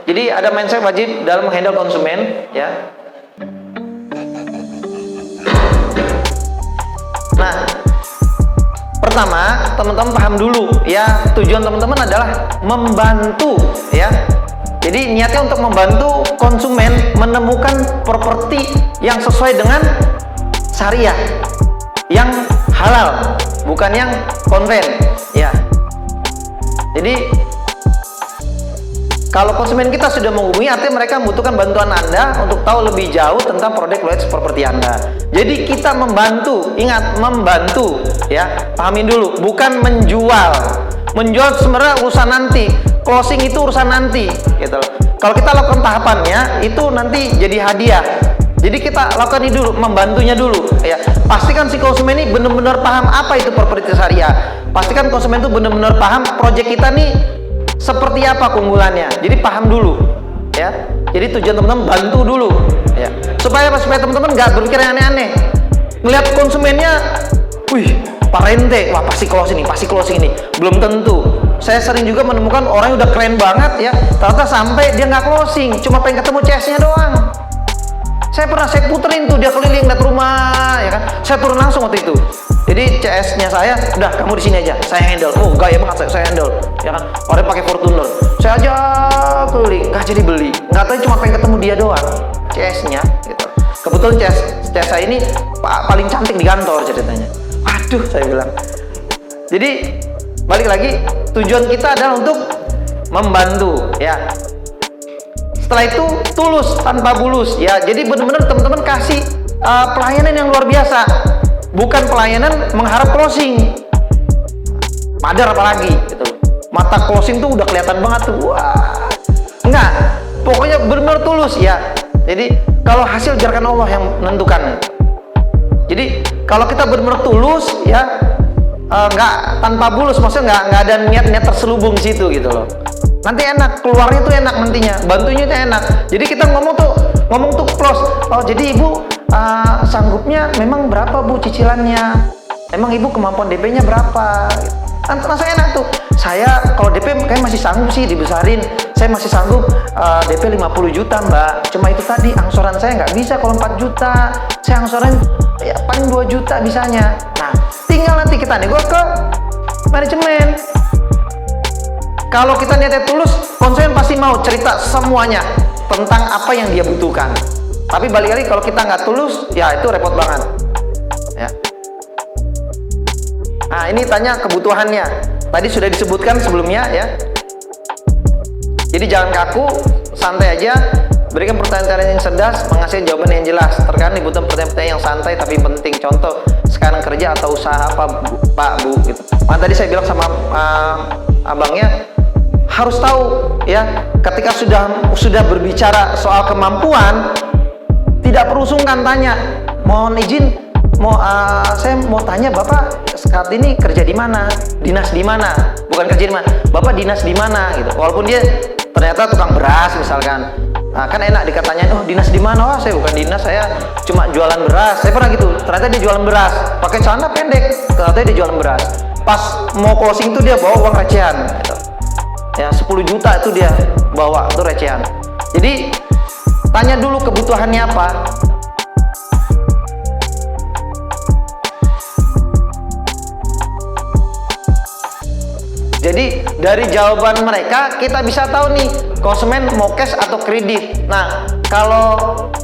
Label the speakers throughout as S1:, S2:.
S1: Jadi ada mindset wajib dalam menghandle konsumen, ya. Nah, pertama, teman-teman paham dulu, ya, tujuan teman-teman adalah membantu, ya. Jadi niatnya untuk membantu konsumen menemukan properti yang sesuai dengan syariah, yang halal, bukan yang konven, ya. Jadi kalau konsumen kita sudah menghubungi, artinya mereka membutuhkan bantuan Anda untuk tahu lebih jauh tentang produk Lloyds properti Anda. Jadi kita membantu, ingat, membantu, ya, pahamin dulu, bukan menjual. Menjual sebenarnya urusan nanti, closing itu urusan nanti, gitu. Kalau kita lakukan tahapannya, itu nanti jadi hadiah. Jadi kita lakukan ini dulu, membantunya dulu, ya. Pastikan si konsumen ini benar-benar paham apa itu properti syariah. Pastikan konsumen itu benar-benar paham proyek kita nih seperti apa keunggulannya. Jadi paham dulu, ya. Jadi tujuan teman-teman bantu dulu, ya. Supaya teman-teman nggak berpikir yang aneh-aneh. Ngelihat konsumennya, wih, Pak Rente, wah pasti closing ini. Belum tentu. Saya sering juga menemukan orang yang udah keren banget, ya. Ternyata sampai dia nggak closing, cuma pengen ketemu CS-nya doang. Saya puterin tuh dia keliling lihat rumah, ya kan. Saya turun langsung waktu itu. Jadi CS-nya saya, udah kamu di sini aja, saya handle. Oh, gaya banget saya handle, ya kan. Orang pakai Fortuner, saya aja keliling, nggak jadi beli. Nggak tahu, cuma pengen ketemu dia doang, CS-nya, gitu. Kebetulan CS saya ini paling cantik di kantor ceritanya. Aduh, saya bilang. Jadi balik lagi, tujuan kita adalah untuk membantu, ya. Setelah itu tulus tanpa bulus, ya. Jadi benar-benar teman-teman kasih pelayanan yang luar biasa. Bukan pelayanan mengharap closing. Madar apalagi gitu. Mata closing tuh udah kelihatan banget tuh. Wah. Enggak. Pokoknya benar-benar tulus, ya. Jadi kalau hasil biarkan Allah yang menentukan. Jadi kalau kita benar-benar tulus, ya, nggak tanpa bulus, maksudnya nggak ada niat terselubung di situ gitu loh. Nanti enak, keluarnya tuh enak nantinya, bantunya tuh enak. Jadi kita ngomong tuh close. Oh, jadi ibu sanggupnya memang berapa bu cicilannya? Emang ibu kemampuan DP-nya berapa? Nanti rasanya enak tuh. Saya kalau DP kayak masih sanggup sih dibesarin. Saya masih sanggup DP 50 juta mbak. Cuma itu tadi angsuran saya nggak bisa kalau 4 juta. Saya angsuran ya paling 2 juta bisanya. Nah, tinggal nanti kita nego ke manajemen. Kalau kita niatnya tulus, konsumen pasti mau cerita semuanya tentang apa yang dia butuhkan. Tapi balik lagi kalau kita nggak tulus, ya itu repot banget, ya. Nah, ini tanya kebutuhannya. Tadi sudah disebutkan sebelumnya, ya. Jadi jangan kaku, santai aja. Berikan pertanyaan yang cerdas, menghasilkan jawaban yang jelas. Terkadang dibutuhkan pertanyaan yang santai tapi penting. Contoh, sekarang kerja atau usaha apa, Pak, Bu, gitu. Tadi saya bilang sama abangnya, harus tahu, ya, ketika sudah berbicara soal kemampuan, tidak perlu sungkan tanya. Mohon izin, saya mau tanya Bapak saat ini kerja di mana? Dinas di mana? Bukan kerja di mana. Bapak dinas di mana gitu. Walaupun dia ternyata tukang beras misalkan. Nah, kan enak dikatanya, oh dinas di mana? Oh, saya bukan dinas, saya cuma jualan beras. Saya pernah gitu. Ternyata dia jualan beras, pakai celana pendek. Ternyata dia jualan beras. Pas mau closing tuh dia bawa uang recehan gitu. Ya 10 juta itu dia bawa, itu recehan. Jadi tanya dulu kebutuhannya apa. Jadi dari jawaban mereka kita bisa tahu nih konsumen mau cash atau kredit. Nah, kalau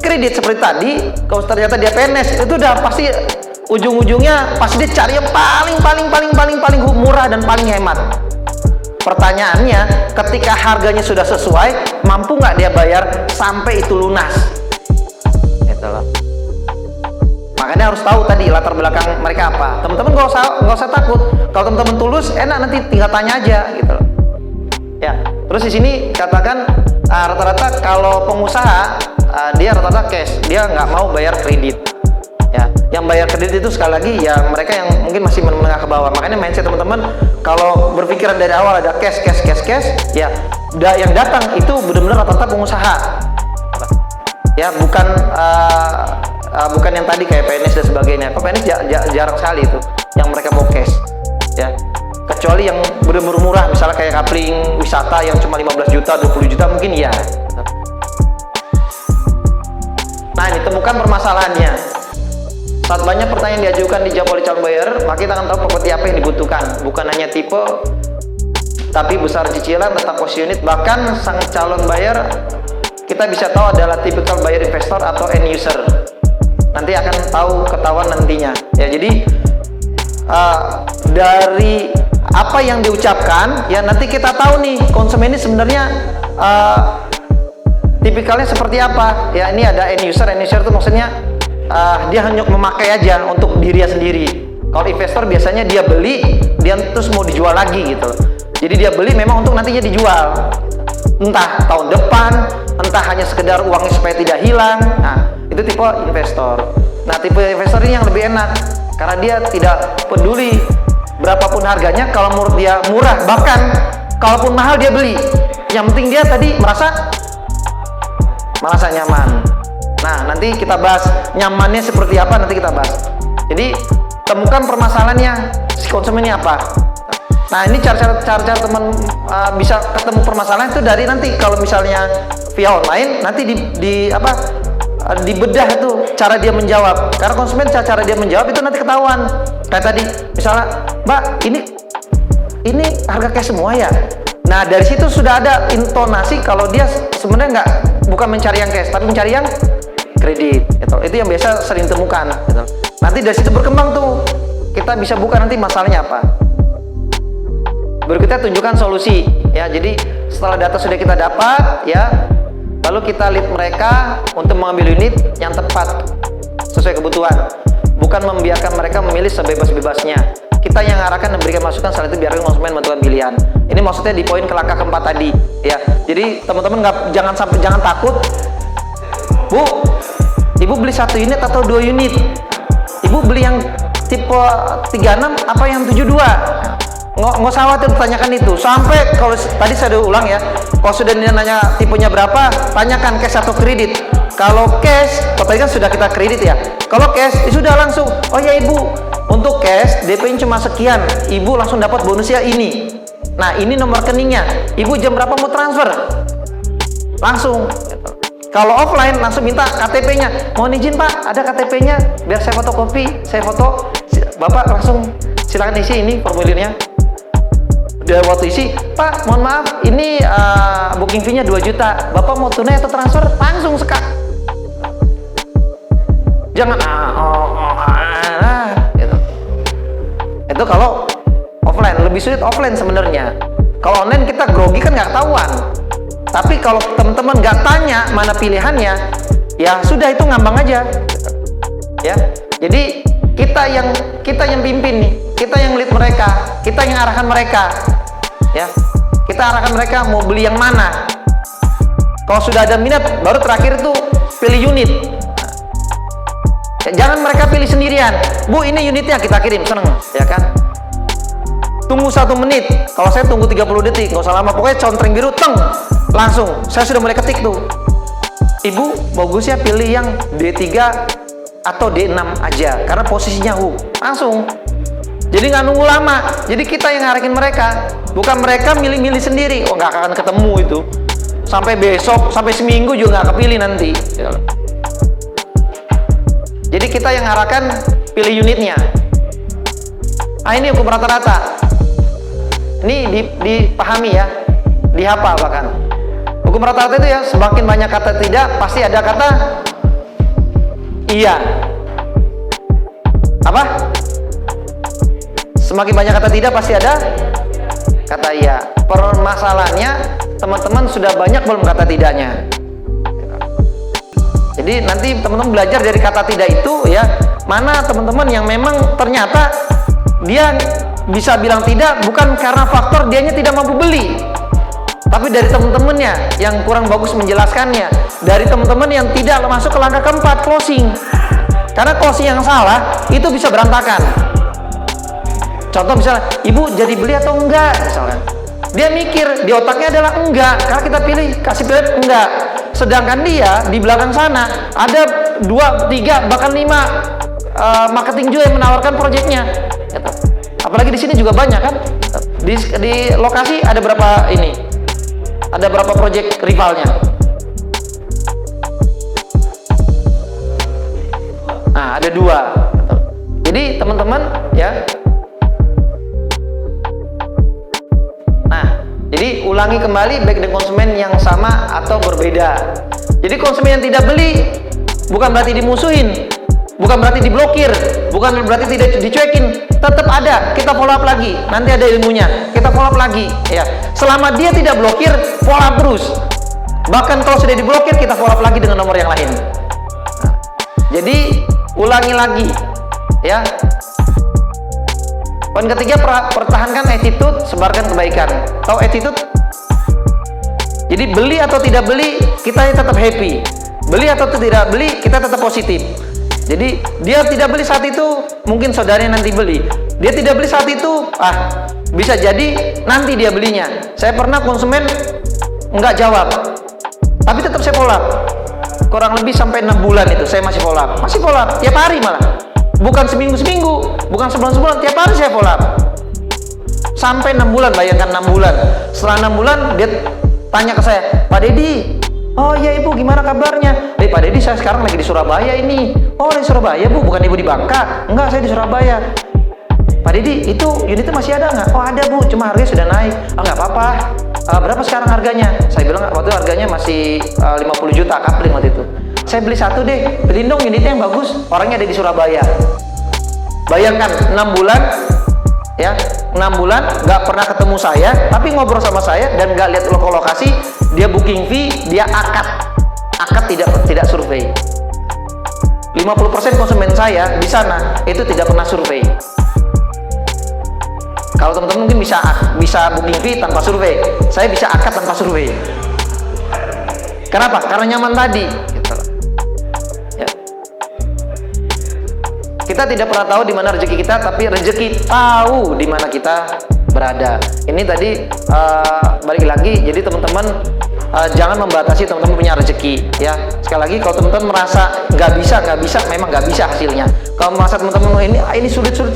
S1: kredit seperti tadi, kalau ternyata dia PNS, itu udah pasti ujung-ujungnya pasti dia cari yang paling murah dan paling hemat. Pertanyaannya, ketika harganya sudah sesuai, mampu nggak dia bayar sampai itu lunas? Gitu loh. Makanya harus tahu tadi latar belakang mereka apa. Teman-teman nggak usah takut. Kalau teman-teman tulus, enak, nanti tinggal tanya aja gitu loh. Ya. Terus di sini katakan rata-rata kalau pengusaha dia rata-rata cash, dia nggak mau bayar kredit. Ya, yang bayar kredit itu sekali lagi ya mereka yang mungkin masih menengah ke bawah. Makanya mindset teman-teman kalau berpikiran dari awal ada cash, ya yang datang itu benar-benar rata-rata pengusaha. Ya, bukan yang tadi kayak PNS dan sebagainya. Kalau PNS jarang sekali itu yang mereka mau cash. Ya. Kecuali yang benar-benar murah, misalnya kayak kapling wisata yang cuma 15 juta, 20 juta mungkin iya. Nah, ini temukan permasalahannya. Saat banyak pertanyaan diajukan dijawab oleh calon buyer, maka kita akan tahu properti apa yang dibutuhkan. Bukan hanya tipe, tapi besar cicilan, tentang cost unit, bahkan sang calon buyer kita bisa tahu adalah tipikal buyer investor atau end user. Nanti akan ketahuan nantinya. Ya, jadi dari apa yang diucapkan, ya nanti kita tahu nih konsumen ini sebenarnya tipikalnya seperti apa. Ya, ini ada end user itu maksudnya dia hanya memakai aja untuk dirinya sendiri. Kalau investor biasanya dia beli, dia terus mau dijual lagi gitu. Jadi dia beli memang untuk nantinya dijual, entah tahun depan, entah hanya sekedar uangnya supaya tidak hilang. Nah, itu tipe investor. Nah, tipe investor ini yang lebih enak karena dia tidak peduli berapapun harganya. Kalau menurut dia murah, bahkan kalaupun mahal dia beli. Yang penting dia tadi merasa nyaman. Nah, nanti kita bahas nyamannya seperti apa, nanti kita bahas. Jadi temukan permasalahannya si konsumen ini apa. Nah, ini cara-cara teman bisa ketemu permasalahan itu dari nanti kalau misalnya via online nanti dibedah itu cara dia menjawab. Karena konsumen cara dia menjawab itu nanti ketahuan. Kayak tadi misalnya, "Mbak, ini harga cash semua ya?" Nah, dari situ sudah ada intonasi kalau dia sebenarnya bukan mencari yang cash, tapi mencari yang kredit. Gitu. Itu yang biasa sering temukan. Gitu. Nanti dari situ berkembang tuh, kita bisa buka nanti masalahnya apa. Baru kita tunjukkan solusi. Ya, jadi setelah data sudah kita dapat, ya, lalu kita lead mereka untuk mengambil unit yang tepat sesuai kebutuhan. Bukan membiarkan mereka memilih sebebas-bebasnya. Kita yang arahkan dan berikan masukan, setelah itu biarkan konsumen menentukan pilihan. Ini maksudnya di poin langkah keempat tadi, ya. Jadi teman-teman jangan takut. Bu, ibu beli 1 unit atau 2 unit? Ibu beli yang tipe 36 apa yang 72? Nggak usah khawatir tanyakan itu. Sampai kalau tadi saya udah ulang ya, kalau sudah nanya tipenya berapa, tanyakan cash atau kredit. Kalau cash, tadi kan sudah kita kredit ya. Kalau cash, sudah langsung, oh ya ibu, untuk cash DP-nya cuma sekian, ibu langsung dapat bonusnya ini. Nah, ini nomor rekeningnya. Ibu jam berapa mau transfer? Langsung. Kalau offline langsung minta KTP-nya. Mohon izin Pak, ada KTP-nya, biar saya fotokopi, saya foto. Bapak langsung silakan isi ini formulirnya. Dia waktu isi, Pak, mohon maaf, ini booking fee-nya 2 juta. Bapak mau tunai atau transfer? Langsung sekat. Jangan gitu. Itu kalau offline, lebih sulit offline sebenarnya. Kalau online kita grogi kan nggak ketahuan. Tapi kalau teman-teman nggak tanya mana pilihannya, ya sudah itu ngambang aja. Ya, jadi kita yang pimpin nih, kita yang lead mereka, kita yang arahkan mereka. Ya, kita arahkan mereka mau beli yang mana. Kalau sudah ada minat, baru terakhir itu pilih unit. Ya, jangan mereka pilih sendirian. Bu, ini unitnya kita kirim, seneng, ya kan? Tunggu 1 menit. Kalau saya tunggu 30 detik, nggak usah lama. Pokoknya contreng biru, teng, langsung. Saya sudah mulai ketik tuh. Ibu, bagusnya pilih yang D3 atau D6 aja, karena posisinya langsung. Jadi nggak nunggu lama. Jadi kita yang ngarahin mereka, bukan mereka milih-milih sendiri. Oh, nggak akan ketemu itu. Sampai besok, sampai seminggu juga nggak kepilih nanti. Jadi kita yang arahkan pilih unitnya. Ah, ini hukum rata-rata. Ini dipahami ya, dihafal bahkan. Hukum rata-rata itu ya, semakin banyak kata tidak, pasti ada kata iya. Apa? Semakin banyak kata tidak, pasti ada kata iya. Permasalahannya, teman-teman sudah banyak belum kata tidaknya? Jadi nanti teman-teman belajar dari kata tidak itu ya, mana teman-teman yang memang ternyata dia bisa bilang tidak bukan karena faktor dianya tidak mampu beli, tapi dari teman-temannya yang kurang bagus menjelaskannya, dari teman-teman yang tidak masuk ke langkah keempat, closing. Karena closing yang salah itu bisa berantakan. Contoh misalnya, ibu jadi beli atau enggak misalkan, dia mikir di otaknya adalah enggak, karena kita kasih pilihan enggak. Sedangkan dia di belakang sana ada 2, 3, bahkan 5 marketing juga yang menawarkan proyeknya. Apalagi di sini juga banyak kan. Di lokasi ada berapa ini? Ada berapa project rivalnya? Nah, ada 2. Jadi teman-teman ya. Nah, jadi ulangi kembali baik dengan konsumen yang sama atau berbeda. Jadi konsumen yang tidak beli bukan berarti dimusuhin, bukan berarti diblokir, bukan berarti tidak dicuekin. Tetap ada, kita follow up lagi. Nanti ada ilmunya, kita follow up lagi ya. Selama dia tidak blokir, follow up terus. Bahkan kalau sudah diblokir, kita follow up lagi dengan nomor yang lain. Nah, jadi ulangi lagi ya. Poin ketiga, pertahankan attitude, sebarkan kebaikan. Tahu attitude? Jadi beli atau tidak beli, kita tetap happy. Beli atau tidak beli, kita tetap positif. Jadi dia tidak beli saat itu, mungkin saudaranya nanti beli. Dia tidak beli saat itu, bisa jadi nanti dia belinya. Saya pernah konsumen nggak jawab, tapi tetap saya follow up. Kurang lebih sampai 6 bulan itu saya masih follow up. Masih follow up, tiap hari malah. Bukan seminggu-seminggu, bukan sebulan-sebulan, tiap hari saya follow up. Sampai 6 bulan, bayangkan 6 bulan. Setelah 6 bulan, dia tanya ke saya, Pak Deddy, oh iya Ibu, gimana kabarnya? Pak Deddy, saya sekarang lagi di Surabaya ini. Oh, di Surabaya Bu, bukan Ibu di Bangka? Enggak, saya di Surabaya. Pak Deddy, itu unitnya masih ada nggak? Oh ada Bu, cuma harganya sudah naik. Nggak apa-apa. Berapa sekarang harganya? Saya bilang waktu itu harganya masih 50 juta kapling waktu itu. Saya beli satu deh, beliin dong unitnya yang bagus, orangnya ada di Surabaya. Bayangkan 6 bulan ya, 6 bulan nggak pernah ketemu saya, tapi ngobrol sama saya dan nggak lihat lokasi, dia booking fee, dia akad tidak survei. 50% konsumen saya di sana itu tidak pernah survei. Kalau teman-teman mungkin bisa booking fee tanpa survei, saya bisa akad tanpa survei. Kenapa? Karena nyaman tadi. Ya. Kita tidak pernah tahu di mana rezeki kita, tapi rezeki tahu di mana kita berada. Ini tadi balik lagi. Jadi teman-teman jangan membatasi teman-teman punya rezeki. Ya, sekali lagi kalau teman-teman merasa nggak bisa, memang nggak bisa hasilnya. Kalau merasa teman-teman ini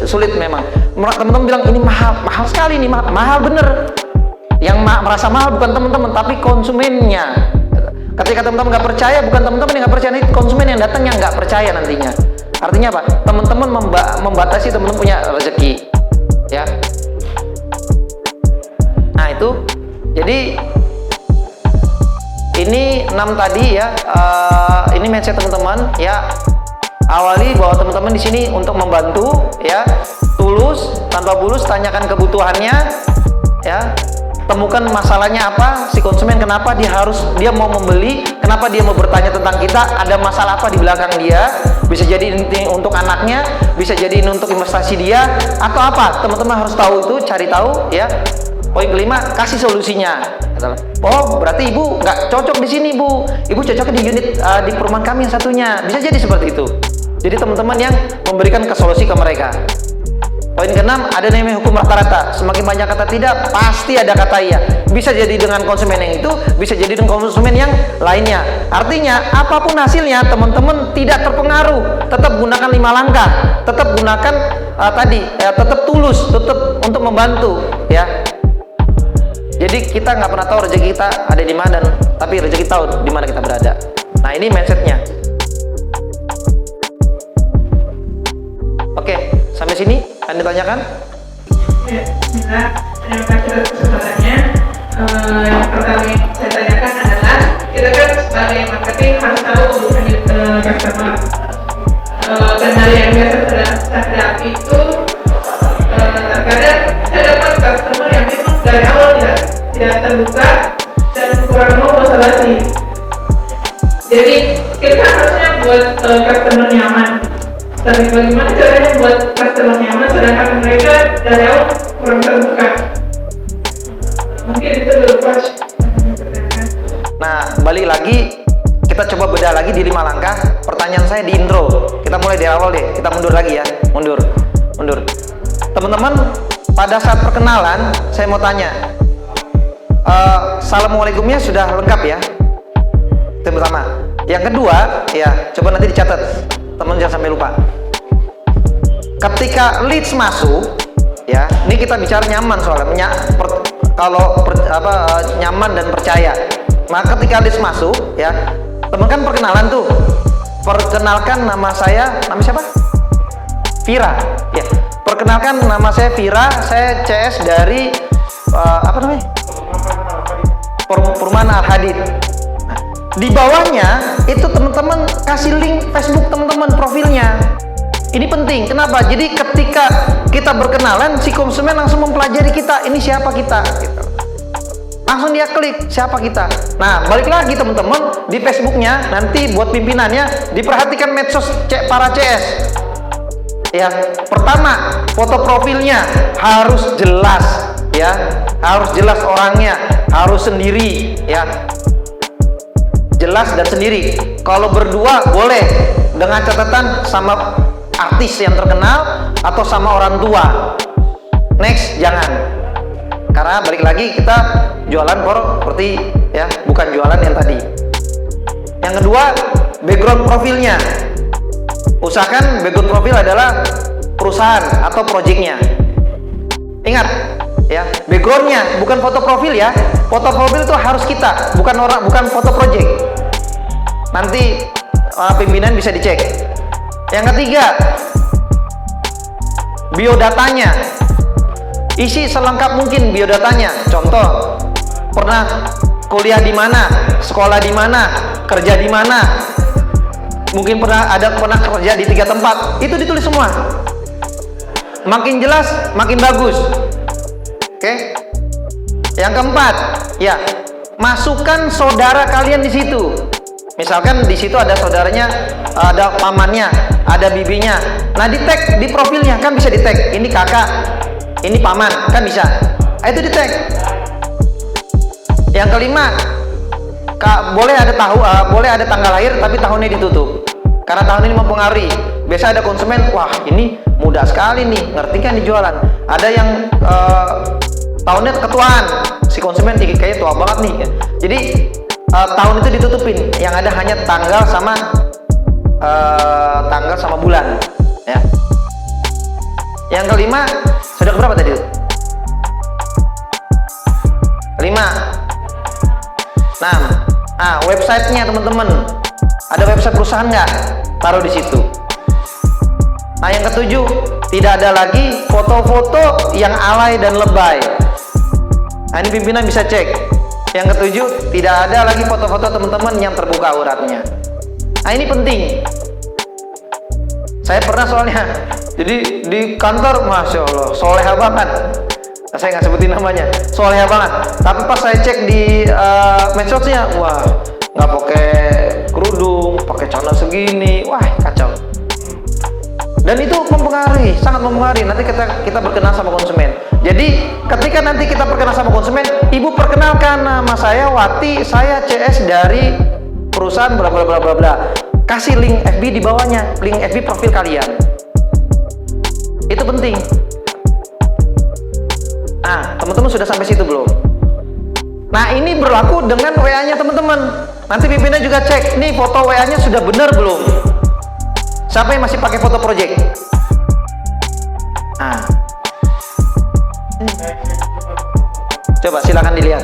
S1: sulit memang. Teman-teman bilang ini mahal sekali nih, mahal bener. Yang merasa mahal bukan teman-teman, tapi konsumennya. Ketika teman-teman nggak percaya, bukan teman-teman yang nggak percaya, ini konsumen yang datang yang nggak percaya nantinya. Artinya apa? Teman-teman membatasi teman-teman punya rezeki, ya. Nah itu, jadi ini 6 tadi ya. Ini mindset teman-teman ya. Awali bahwa teman-teman di sini untuk membantu, ya, tulus, tanpa bulus, tanyakan kebutuhannya, ya. Temukan masalahnya apa, si konsumen kenapa dia mau membeli, kenapa dia mau bertanya tentang kita, ada masalah apa di belakang dia, bisa jadi ini untuk anaknya, bisa jadi ini untuk investasi dia, atau apa, teman-teman harus tahu itu, cari tahu ya. Poin kelima, kasih solusinya. Oh, berarti Ibu nggak cocok di sini Bu, Ibu cocok di unit di perumahan kami yang satunya, bisa jadi seperti itu. Jadi teman-teman yang memberikan solusi ke mereka. Poin keenam, ada namanya hukum rata-rata. Semakin banyak kata tidak, pasti ada kata iya. Bisa jadi dengan konsumen yang itu, bisa jadi dengan konsumen yang lainnya. Artinya, apapun hasilnya, teman-teman tidak terpengaruh. Tetap gunakan 5 langkah. Tetap gunakan tetap tulus, tetap untuk membantu, ya. Jadi kita nggak pernah tahu rezeki kita ada di mana, tapi rezeki tahu di mana kita berada. Nah ini mindsetnya. Oke, sampai sini. Anda tanyakan?
S2: Ya, bismillah. Terima kasih atas kesempatannya. Yang pertama yang saya tanyakan adalah, kita kan sebagai marketing harus tahu kebutuhan customer. Dan hal yang biasa terhadapi itu terkadang saya dapat customer yang memang dari awal tidak terbuka dan kurang mau basa-basi. Jadi kita harusnya buat customer nyaman. Tapi bagaimana caranya buat customer nyaman sedangkan mereka dari awal kurang terbuka? Mungkin itu dulu Pak.
S1: Nah, balik lagi, kita coba bedah lagi di 5 langkah. Pertanyaan saya di intro. Kita mulai dari awal deh. Kita mundur lagi ya. Mundur. Teman-teman, pada saat perkenalan, saya mau tanya. Assalamualaikumnya sudah lengkap ya? Itu yang pertama. Yang kedua, ya, coba nanti dicatat. Teman jangan sampai lupa. Ketika leads masuk, ya. Ini kita bicara nyaman soalnya. Nyaman dan percaya. Maka ketika list masuk, ya, teman kan perkenalan tuh. Perkenalkan nama saya, nama siapa? Vira. Ya. Perkenalkan nama saya Vira, saya CS dari apa namanya? Perumahan Al-Hadid. Nah, di bawahnya itu teman-teman kasih link Facebook teman-teman profilnya. Ini penting. Kenapa? Jadi ketika kita berkenalan, si konsumen langsung mempelajari kita. Ini siapa kita? Gitu. Langsung dia klik siapa kita. Nah, balik lagi teman-teman di Facebooknya nanti buat pimpinannya diperhatikan medsos para CS. Ya, pertama foto profilnya harus jelas, ya, harus jelas orangnya, harus sendiri, ya, jelas dan sendiri. Kalau berdua boleh dengan catatan sama artis yang terkenal atau sama orang tua. Next, jangan. Karena balik lagi kita jualan seperti ya, bukan jualan yang tadi. Yang kedua, background profilnya. Usahakan background profil adalah perusahaan atau projectnya. Ingat ya, backgroundnya bukan foto profil ya. Foto profil itu harus kita, bukan foto project. Nanti pimpinan bisa dicek. Yang ketiga, biodatanya. Isi selengkap mungkin biodatanya. Contoh, pernah kuliah di mana, sekolah di mana, kerja di mana. Mungkin pernah kerja di 3 tempat. Itu ditulis semua. Makin jelas, makin bagus. Oke. Yang keempat, ya, masukkan saudara kalian di situ. Misalkan di situ ada saudaranya, ada pamannya, ada bibinya. Nah, di tag di profilnya kan bisa di tag. Ini kakak, ini paman, kan bisa. Itu di tag. Yang kelima, boleh ada tanggal lahir tapi tahunnya ditutup. Karena tahun ini mempengaruhi. Biasa ada konsumen, wah ini mudah sekali nih, ngerti kan di jualan. Ada yang tahunnya ketuaan, si konsumen kayaknya tua banget nih. Jadi tahun itu ditutupin, yang ada hanya tanggal sama bulan. Ya. Yang kelima, sudah berapa tadi? 5. 6. Websitenya teman-teman, ada website perusahaan nggak? Taruh di situ. Nah, yang ketujuh, tidak ada lagi foto-foto yang alay dan lebay. Nah, ini pimpinan bisa cek. Yang ketujuh, tidak ada lagi foto-foto teman-teman yang terbuka auratnya. Nah, ini penting. Saya pernah soalnya, jadi di kantor, masya Allah, soleha banget. Nah, saya nggak sebutin namanya, soleha banget. Tapi pas saya cek di medsosnya, wah, nggak pakai kerudung, pakai celana segini, wah kacau. Dan itu mempengaruhi, sangat mempengaruhi. Nanti kita berkenalan sama konsumen. Jadi ketika nanti kita berkenalan sama konsumen, ibu perkenalkan nama saya Wati, saya CS dari perusahaan bla bla bla bla bla. Kasih link FB di bawahnya, link FB profil kalian. Itu penting. Nah, teman-teman sudah sampai situ belum? Nah, ini berlaku dengan WA-nya teman-teman. Nanti pimpinan juga cek, nih foto WA-nya sudah benar belum? Siapa yang masih pakai foto project? Nah, coba silakan dilihat.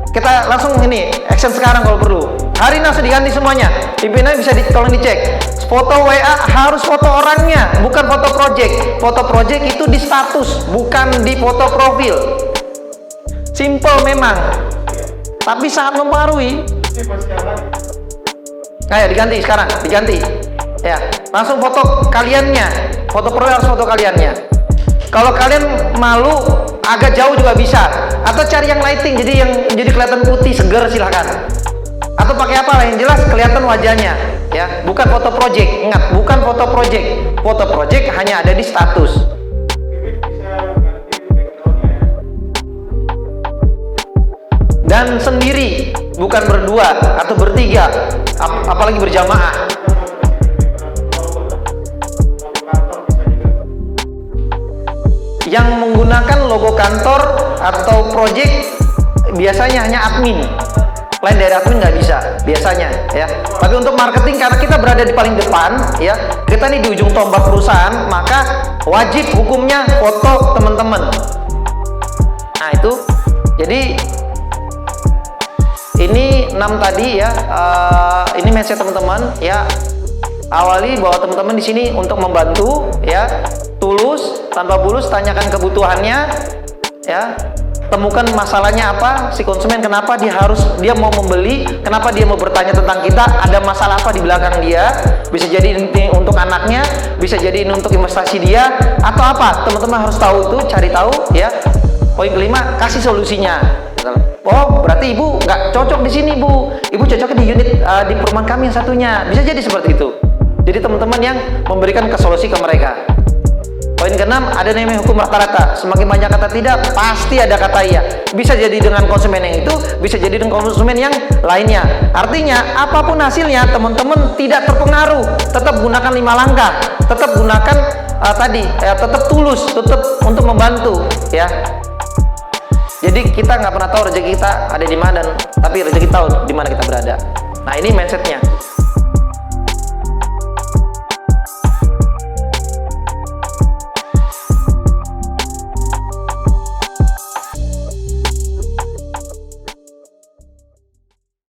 S1: Kita langsung ini action sekarang kalau perlu. Hari ini langsung diganti semuanya. Pimpinan bisa tolong dicek. Foto WA harus foto orangnya, bukan foto project. Foto project itu di status, bukan di foto profil. Simple memang, tapi sangat mempengaruhi. Ayo diganti sekarang, diganti. Ya, langsung foto kaliannya. Foto profil harus foto kaliannya. Kalau kalian malu, agak jauh juga bisa. Atau cari yang lighting, jadi kelihatan putih, seger, silahkan. Atau pakai apa lah yang jelas kelihatan wajahnya. Ya, bukan foto project. Ingat, bukan foto project. Foto project hanya ada di status. Dan sendiri, bukan berdua atau bertiga, apalagi berjamaah. Yang menggunakan logo kantor atau project biasanya hanya admin. lain dari admin nggak bisa biasanya ya. Tapi untuk marketing karena kita berada di paling depan ya, kita nih di ujung tombak perusahaan, maka wajib hukumnya foto teman-teman. Nah itu, jadi ini 6 tadi ya, ini mindset teman-teman ya. Awali bahwa teman-teman di sini untuk membantu ya, tulus tanpa bulus, tanyakan kebutuhannya ya, temukan masalahnya apa si konsumen, kenapa dia mau membeli, kenapa dia mau bertanya tentang kita, ada masalah apa di belakang dia, bisa jadi ini untuk anaknya, bisa jadi ini untuk investasi dia atau apa, teman-teman harus tahu itu, cari tahu ya. Poin kelima, kasih solusinya. Oh, berarti ibu nggak cocok di sini, bu. Ibu cocoknya di unit di perumahan kami yang satunya. Bisa jadi seperti itu. Jadi teman-teman yang memberikan solusi ke mereka. Poin keenam, ada namanya hukum rata-rata. Semakin banyak kata tidak, pasti ada kata iya. Bisa jadi dengan konsumen yang itu, bisa jadi dengan konsumen yang lainnya. Artinya, apapun hasilnya, teman-teman tidak terpengaruh. Tetap gunakan 5 langkah. Tetap gunakan tetap tulus, tetap untuk membantu, ya. Jadi kita nggak pernah tahu rezeki kita ada di mana, tapi rezeki tahu di mana kita berada. Nah ini mindsetnya.